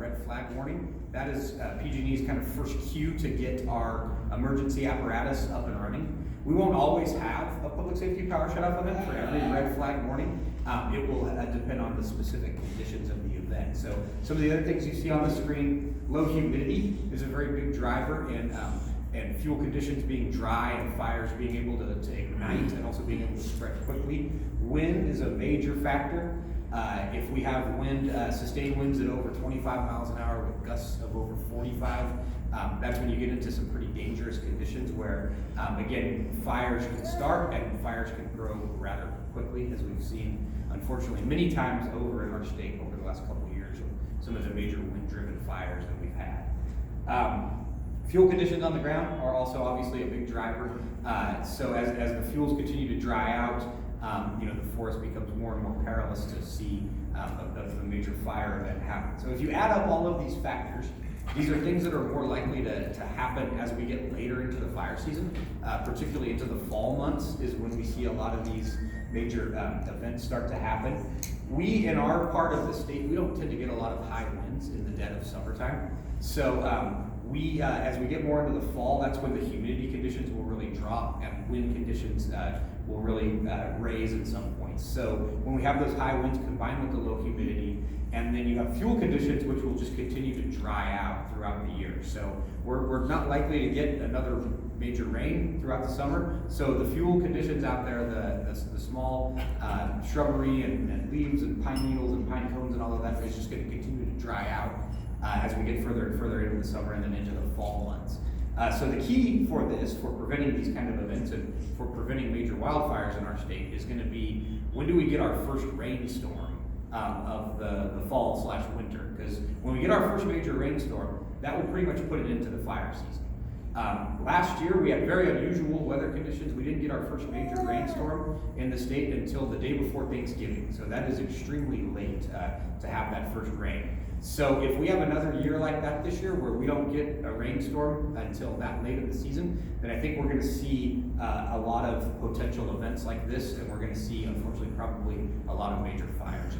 red flag warning. That is PG&E's kind of first cue to get our emergency apparatus up and running. We won't always have a public safety power shutoff event for every red flag warning. It will depend on the specific conditions of the event. So some of the other things you see on the screen, low humidity is a very big driver and fuel conditions being dry and fires being able to ignite and also being able to spread quickly. Wind is a major factor. If we have wind, sustained winds at over 25 miles an hour with gusts of over 45, that's when you get into some pretty dangerous conditions where, again, fires can start and fires can grow rather quickly, as we've seen, unfortunately, many times over in our state over the last couple of years with some of the major wind-driven fires that we've had. Fuel conditions on the ground are also obviously a big driver. So as the fuels continue to dry out, the forest becomes more and more perilous to see a major fire event happen. So if you add up all of these factors, these are things that are more likely to happen as we get later into the fire season, particularly into the fall months is when we see a lot of these major events start to happen. We, in our part of the state, we don't tend to get a lot of high winds in the dead of summertime. So as we get more into the fall, that's when the humidity conditions will really drop and wind conditions will really raise at some points. So when we have those high winds combined with the low humidity, and then you have fuel conditions which will just continue to dry out throughout the year. So we're not likely to get another major rain throughout the summer. So the fuel conditions out there, the small shrubbery and leaves and pine needles and pine cones and all of that is just going to continue to dry out as we get further and further into the summer and then into the fall months. So the key for this, for preventing these kind of events and for preventing major wildfires in our state is going to be, when do we get our first rainstorm of the fall/winter? Because when we get our first major rainstorm, that will pretty much put it into the fire season. Last year, we had very unusual weather conditions. We didn't get our first major rainstorm in the state until the day before Thanksgiving. So that is extremely late to have that first rain. So if we have another year like that this year where we don't get a rainstorm until that late in the season, then I think we're going to see a lot of potential events like this, and we're going to see, unfortunately, probably a lot of major fires in